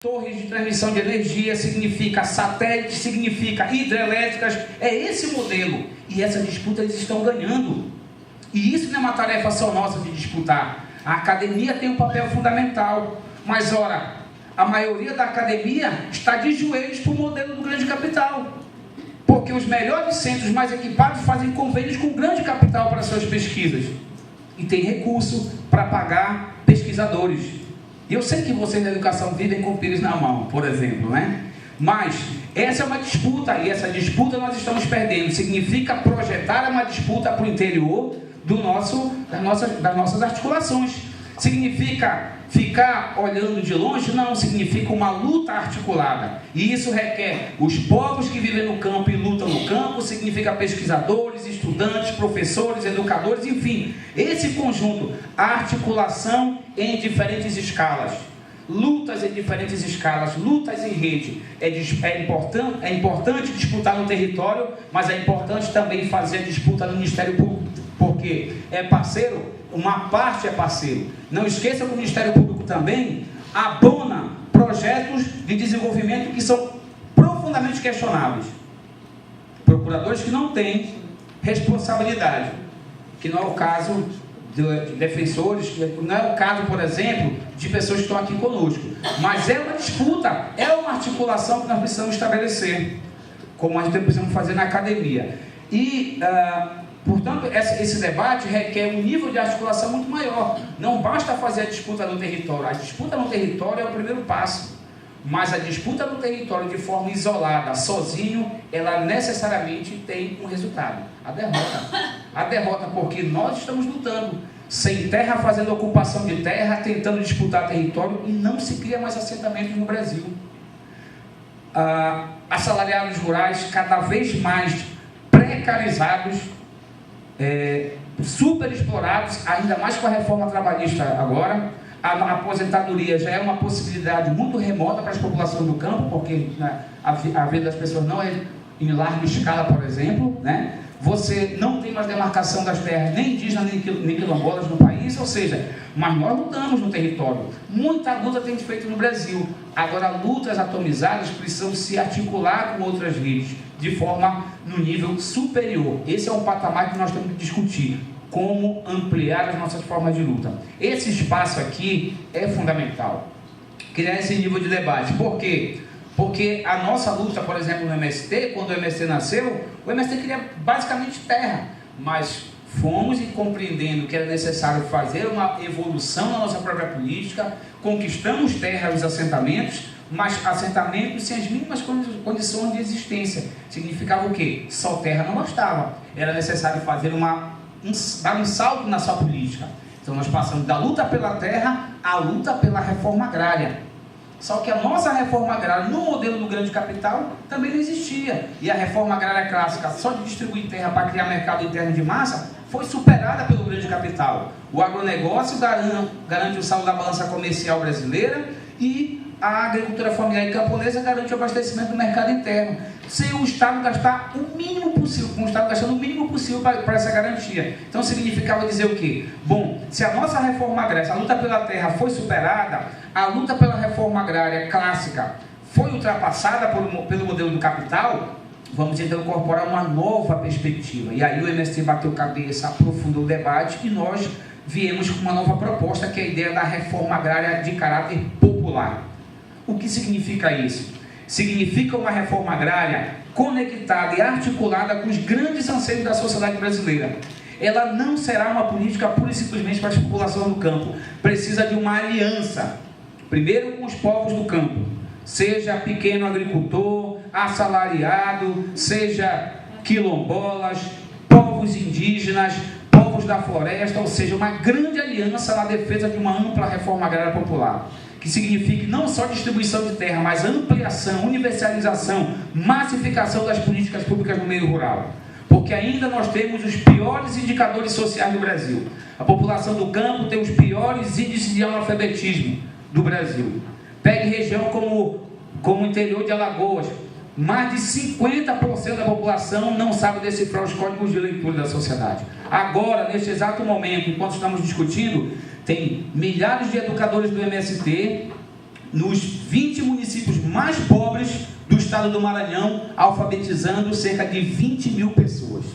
Torres de transmissão de energia, significa satélites, significa hidrelétricas. É esse modelo. E essa disputa eles estão ganhando. E isso não é uma tarefa só nossa de disputar. A academia tem um papel fundamental. Mas, ora, a maioria da academia está de joelhos para o modelo do grande capital. Porque os melhores centros mais equipados fazem convênios com o grande capital para suas pesquisas. E tem recurso para pagar pesquisadores. E eu sei que vocês da educação vivem com o pires na mão, por exemplo, né? Mas essa é uma disputa, e essa disputa nós estamos perdendo. Significa projetar uma disputa para o interior das nossas articulações. Significa ficar olhando de longe? Não, significa uma luta articulada. E isso requer os povos que vivem no campo e lutam no campo, significa pesquisadores, estudantes, professores, educadores, enfim. Esse conjunto, a articulação em diferentes escalas. Lutas em diferentes escalas, lutas em rede. É importante disputar no território, mas é importante também fazer a disputa no Ministério Público, porque é parceiro, uma parte é parceiro. Não esqueça que o Ministério Público também abona projetos de desenvolvimento que são profundamente questionáveis. Procuradores que não têm responsabilidade, que não é o caso de defensores, não é o caso, por exemplo, de pessoas que estão aqui conosco. Mas é uma disputa, é uma articulação que nós precisamos estabelecer, como a gente precisa fazer na academia. E, portanto, esse debate requer um nível de articulação muito maior. Não basta fazer a disputa no território. A disputa no território é o primeiro passo. Mas a disputa no território de forma isolada, sozinho, ela necessariamente tem um resultado: a derrota. A derrota porque nós estamos lutando sem terra, fazendo ocupação de terra, tentando disputar território, e não se cria mais assentamentos no Brasil. Assalariados rurais cada vez mais precarizados, super explorados, ainda mais com a reforma trabalhista agora. A aposentadoria já é uma possibilidade muito remota para as populações do campo, porque a vida das pessoas não é em larga escala, por exemplo, né? Você não tem mais demarcação das terras, nem indígenas, nem quilombolas no país, ou seja, mas nós lutamos no território. Muita luta tem feito no Brasil. Agora, lutas atomizadas precisam se articular com outras redes, de forma no nível superior. Esse é um patamar que nós temos que discutir. Como ampliar as nossas formas de luta. Esse espaço aqui é fundamental. Criar esse nível de debate. Por quê? Porque a nossa luta, por exemplo, no MST, quando o MST nasceu, o MST queria basicamente terra. Mas fomos compreendendo que era necessário fazer uma evolução na nossa própria política, conquistamos terra dos assentamentos, mas assentamentos sem as mínimas condições de existência. Significava o quê? Só terra não bastava. Era necessário fazer dar um salto na sua política. Então nós passamos da luta pela terra à luta pela reforma agrária. Só que a nossa reforma agrária no modelo do grande capital também não existia. E a reforma agrária clássica, só de distribuir terra para criar mercado interno de massa, foi superada pelo grande capital. O agronegócio garante o saldo da balança comercial brasileira e a agricultura familiar e camponesa garante o abastecimento do mercado interno, sem o Estado gastar o mínimo possível, com o Estado gastando o mínimo possível para essa garantia. Então significava dizer o quê? Bom, se a nossa reforma agrária, a luta pela terra foi superada, a luta pela reforma agrária clássica foi ultrapassada pelo modelo do capital, vamos então incorporar uma nova perspectiva. E aí o MST bateu cabeça, aprofundou o debate e nós viemos com uma nova proposta, que é a ideia da reforma agrária de caráter popular. O que significa isso? Significa uma reforma agrária conectada e articulada com os grandes anseios da sociedade brasileira. Ela não será uma política pura e simplesmente para a população do campo. Precisa de uma aliança, primeiro com os povos do campo, seja pequeno agricultor, assalariado, seja quilombolas, povos indígenas, povos da floresta, ou seja, uma grande aliança na defesa de uma ampla reforma agrária popular, que signifique não só distribuição de terra, mas ampliação, universalização, massificação das políticas públicas no meio rural. Porque ainda nós temos os piores indicadores sociais do Brasil. A população do campo tem os piores índices de analfabetismo do Brasil. Pegue região como o interior de Alagoas, mais de 50% da população não sabe decifrar os códigos de leitura da sociedade. Agora, neste exato momento, enquanto estamos discutindo, tem milhares de educadores do MST nos 20 municípios mais pobres do estado do Maranhão, alfabetizando cerca de 20 mil pessoas.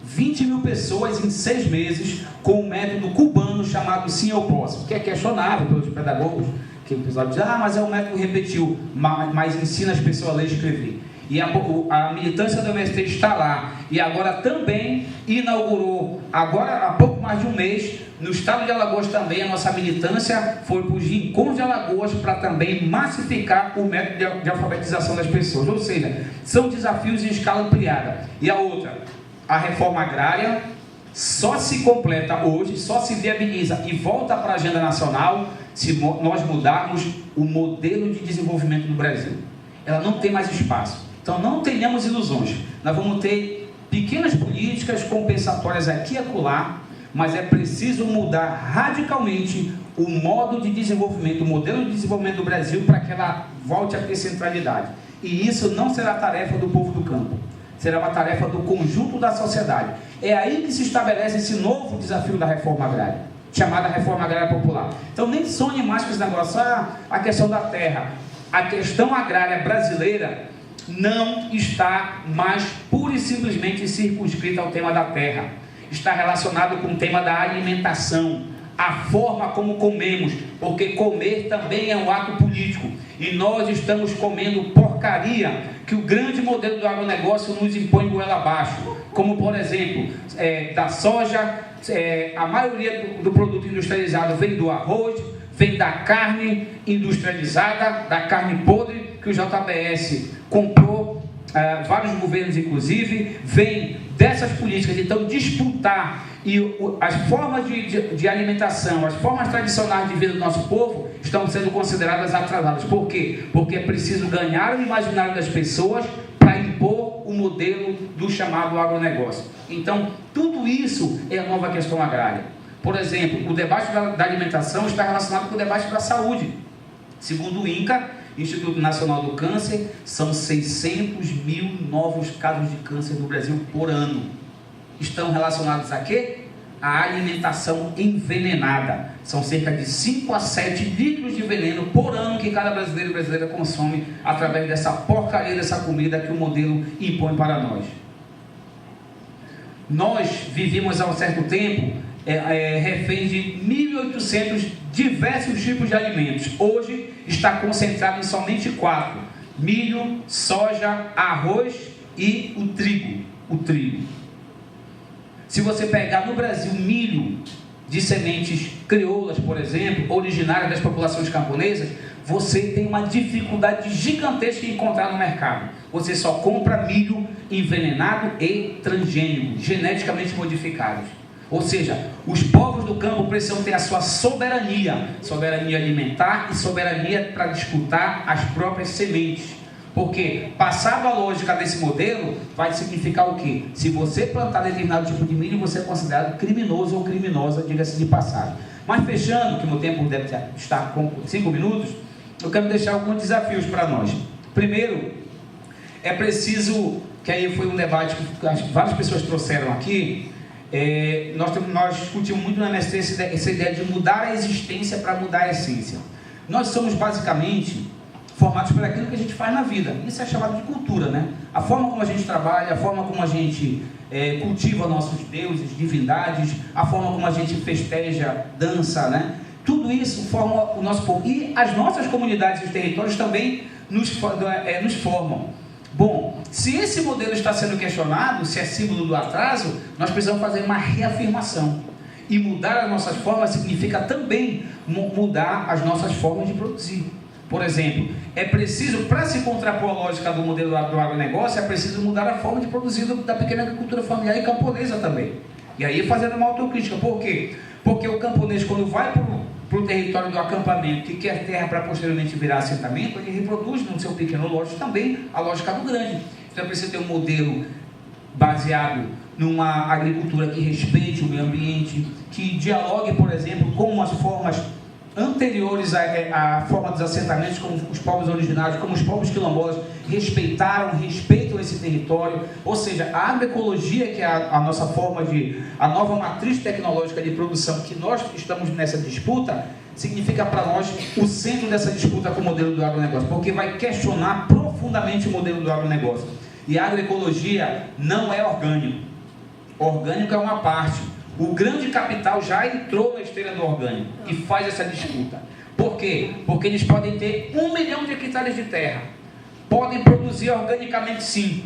20 mil pessoas em 6 meses, com um método cubano chamado Sim Eu Posso, que é questionável pelos pedagogos, que o pessoal diz, mas é um método que repetiu, mas ensina as pessoas a ler e escrever. E a militância do MST está lá, e agora também inaugurou, agora há pouco mais de um mês, no estado de Alagoas também, a nossa militância foi para os rincões de Alagoas para também massificar o método de alfabetização das pessoas. Ou seja, são desafios em escala ampliada. E a outra, a reforma agrária, só se completa hoje, só se viabiliza e volta para a agenda nacional se nós mudarmos o modelo de desenvolvimento do Brasil. Ela não tem mais espaço. Então não tenhamos ilusões. Nós vamos ter pequenas políticas compensatórias aqui e acolá, mas é preciso mudar radicalmente o modo de desenvolvimento, o modelo de desenvolvimento do Brasil para que ela volte a ter centralidade. E isso não será tarefa do povo do campo, será uma tarefa do conjunto da sociedade. É aí que se estabelece esse novo desafio da reforma agrária, chamada reforma agrária popular. Então nem sonhe mais com esse negócio, a questão da terra. A questão agrária brasileira não está mais pura e simplesmente circunscrita ao tema da terra. Está relacionado com o tema da alimentação, a forma como comemos, porque comer também é um ato político, e nós estamos comendo porcaria que o grande modelo do agronegócio nos impõe goela abaixo, como por exemplo, da soja, a maioria do produto industrializado vem do arroz, vem da carne industrializada, da carne podre, que o JBS comprou, vários governos inclusive, vem dessas políticas. Então disputar as formas de alimentação, as formas tradicionais de vida do nosso povo estão sendo consideradas atrasadas. Por quê? Porque é preciso ganhar o imaginário das pessoas para impor o modelo do chamado agronegócio. Então tudo isso é a nova questão agrária. Por exemplo, o debate da alimentação está relacionado com o debate da saúde. Segundo o INCA, Instituto Nacional do Câncer, são 600 mil novos casos de câncer no Brasil por ano. Estão relacionados a quê? A alimentação envenenada. São cerca de 5 a 7 litros de veneno por ano que cada brasileiro e brasileira consome através dessa porcaria, dessa comida que o modelo impõe para nós. Nós vivíamos há um certo tempo reféns de 1.800 diversos tipos de alimentos. Hoje está concentrado em somente 4: milho, soja, arroz e o trigo. Se você pegar no Brasil milho de sementes crioulas, por exemplo, originárias das populações camponesas, você tem uma dificuldade gigantesca em encontrar no mercado. Você só compra milho envenenado e transgênico, geneticamente modificados. Ou seja, os povos do campo precisam ter a sua soberania alimentar e soberania para disputar as próprias sementes. Porque, passado a lógica desse modelo, vai significar o quê? Se você plantar determinado tipo de milho, você é considerado criminoso ou criminosa, diga-se de passagem. Mas fechando, que meu tempo deve estar com 5 minutos, eu quero deixar alguns desafios para nós. Primeiro, é preciso, que aí foi um debate que várias pessoas trouxeram aqui, nós discutimos muito na MST essa ideia de mudar a existência para mudar a essência. Nós somos basicamente formados por aquilo que a gente faz na vida. Isso é chamado de cultura, né? A forma como a gente trabalha, a forma como a gente cultiva nossos deuses, divindades, a forma como a gente festeja, dança, né? Tudo isso forma o nosso povo. E as nossas comunidades e territórios também nos formam. Bom, se esse modelo está sendo questionado, se é símbolo do atraso, nós precisamos fazer uma reafirmação. E mudar as nossas formas significa também mudar as nossas formas de produzir. Por exemplo, é preciso, para se contrapor a lógica do modelo do agronegócio, é preciso mudar a forma de produzir da pequena agricultura familiar e camponesa também. E aí fazendo uma autocrítica. Por quê? Porque o camponês, quando vai para o território do acampamento, que quer terra para posteriormente virar assentamento, ele reproduz no seu pequeno lote também a lógica do grande. Então é preciso ter um modelo baseado numa agricultura que respeite o meio ambiente, que dialogue, por exemplo, com as formas anteriores à forma dos assentamentos, como os povos originários, como os povos quilombolas respeitam esse território. Ou seja, a agroecologia, que é a nossa forma a nova matriz tecnológica de produção, que nós estamos nessa disputa, significa para nós o centro dessa disputa com o modelo do agronegócio, porque vai questionar profundamente o modelo do agronegócio. E a agroecologia não é orgânico. Orgânico é uma parte. O grande capital já entrou na esteira do orgânico e faz essa disputa. Por quê? Porque eles podem ter 1 milhão de hectares de terra, podem produzir organicamente sim,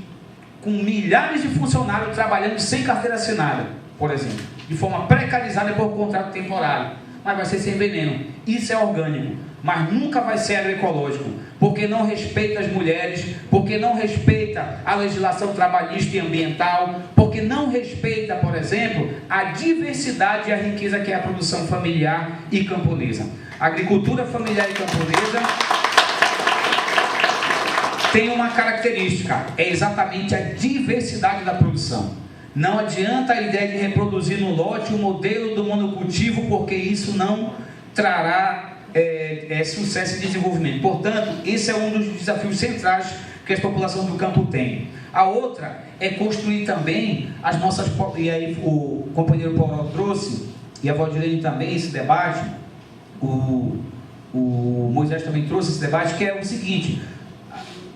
com milhares de funcionários trabalhando sem carteira assinada, por exemplo, de forma precarizada por contrato temporário, mas vai ser sem veneno. Isso é orgânico, mas nunca vai ser agroecológico, porque não respeita as mulheres, porque não respeita a legislação trabalhista e ambiental, porque não respeita, por exemplo, a diversidade e a riqueza que é a produção familiar e camponesa. A agricultura familiar e camponesa tem uma característica, é exatamente a diversidade da produção. Não adianta a ideia de reproduzir no lote o modelo do monocultivo, porque isso não trará sucesso e desenvolvimento. Portanto, esse é um dos desafios centrais que a população do campo tem. A outra é construir também as nossas... E aí o companheiro Paulo trouxe, e a Valdirene também, esse debate, o Moisés também trouxe esse debate, que é o seguinte: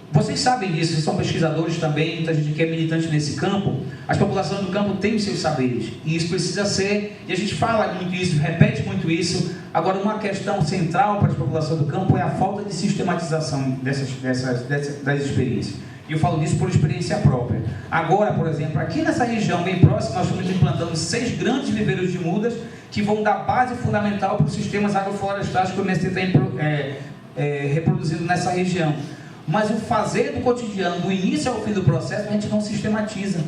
vocês sabem disso, vocês são pesquisadores também, muita gente que é militante nesse campo. As populações do campo têm os seus saberes, e isso precisa ser, e a gente fala muito isso, repete muito isso. Agora, uma questão central para a população do campo é a falta de sistematização das experiências. E eu falo disso por experiência própria. Agora, por exemplo, aqui nessa região bem próxima, nós estamos implantando 6 grandes viveiros de mudas que vão dar base fundamental para os sistemas agroflorestais que o MST está reproduzindo nessa região. Mas o fazer do cotidiano, do início ao fim do processo, a gente não sistematiza,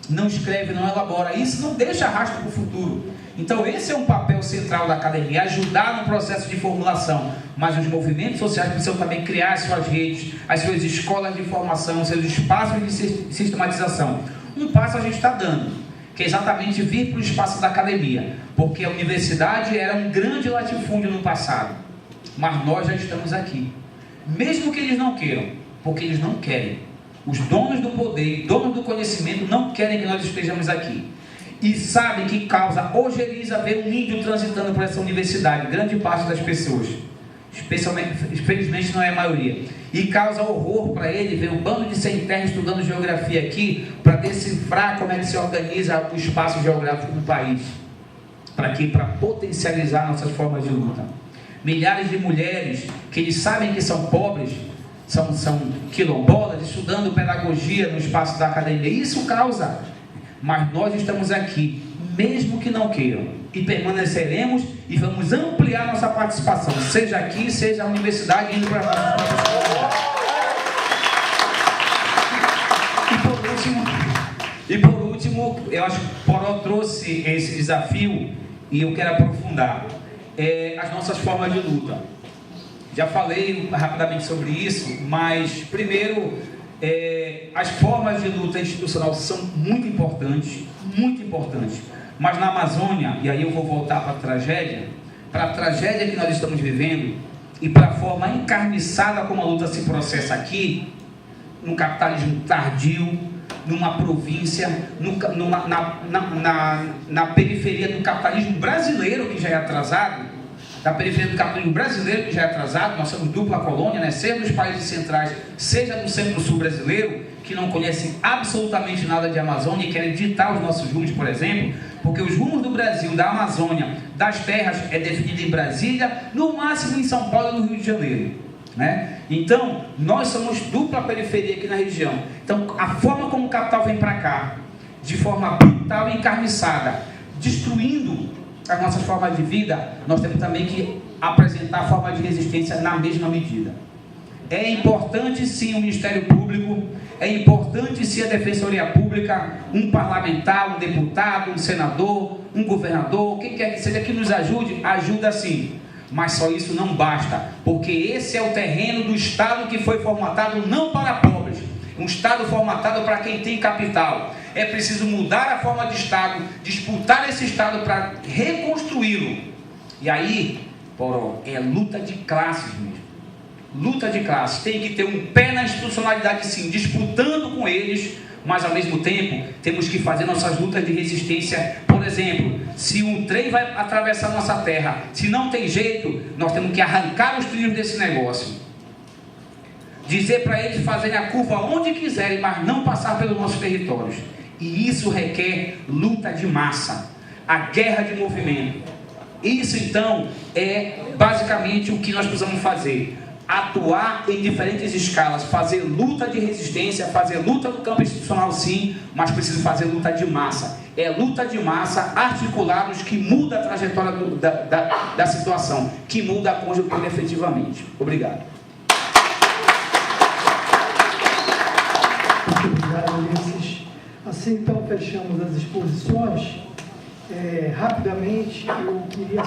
não escreve, não elabora. Isso não deixa rastro para o futuro. Então esse é um papel central da academia, ajudar no processo de formulação. Mas os movimentos sociais precisam também criar as suas redes, as suas escolas de formação, seus espaços de sistematização. Um passo a gente está dando, que é exatamente vir para o espaço da academia, porque a universidade era um grande latifúndio no passado, mas nós já estamos aqui. Mesmo que eles não queiram, porque eles não querem. Os donos do poder, donos do conhecimento não querem que nós estejamos aqui. E sabem que causa ojeriza ver um índio transitando por essa universidade, grande parte das pessoas, especialmente, infelizmente não é a maioria. E causa horror para ele ver um bando de sem terra estudando geografia aqui, para decifrar como é que se organiza o espaço geográfico do país. Para quê? Para potencializar nossas formas de luta. Milhares de mulheres que eles sabem que são pobres, são quilombolas, estudando pedagogia no espaço da academia. Isso causa, mas nós estamos aqui, mesmo que não queiram, e permaneceremos e vamos ampliar nossa participação, seja aqui, seja a universidade, indo para a nossa escola. E por último, eu acho que Poró trouxe esse desafio e eu quero aprofundar. As nossas formas de luta. Já falei rapidamente sobre isso, mas primeiro, as formas de luta institucional são muito importantes, mas na Amazônia, e aí eu vou voltar para a tragédia que nós estamos vivendo, e para a forma encarniçada como a luta se processa aqui, no capitalismo tardio, numa província, na periferia do capitalismo brasileiro, que já é atrasado, nós somos dupla colônia, né? Seja nos países centrais, seja no centro-sul brasileiro, que não conhecem absolutamente nada de Amazônia e querem ditar os nossos rumos, por exemplo, porque os rumos do Brasil, da Amazônia, das terras, é definido em Brasília, no máximo em São Paulo e no Rio de Janeiro, né? Então, nós somos dupla periferia aqui na região. Então, a forma como o capital vem para cá, de forma brutal e encarniçada, destruindo as nossas formas de vida, nós temos também que apresentar a forma de resistência na mesma medida. É importante sim o Ministério Público, é importante sim a Defensoria Pública, um parlamentar, um deputado, um senador, um governador, quem quer que seja que nos ajude, ajuda sim. Mas só isso não basta, porque esse é o terreno do Estado que foi formatado não para pobres, um Estado formatado para quem tem capital. É preciso mudar a forma de Estado, disputar esse Estado para reconstruí-lo. E aí, Poró, é luta de classes mesmo. Luta de classes. Tem que ter um pé na institucionalidade sim, disputando com eles, mas ao mesmo tempo temos que fazer nossas lutas de resistência, por Por exemplo, se um trem vai atravessar nossa terra, se não tem jeito, nós temos que arrancar os trilhos desse negócio. Dizer para eles fazerem a curva onde quiserem, mas não passar pelos nossos territórios. E isso requer luta de massa, a guerra de movimento. Isso então é basicamente o que nós precisamos fazer. Atuar em diferentes escalas, fazer luta de resistência, fazer luta no campo institucional sim, mas precisa fazer luta de massa. É luta de massa, articulados, que muda a trajetória da situação, que muda a conjuntura efetivamente. Obrigado. Muito obrigado, Ulisses. Assim, então, fechamos as exposições. Rapidamente, eu queria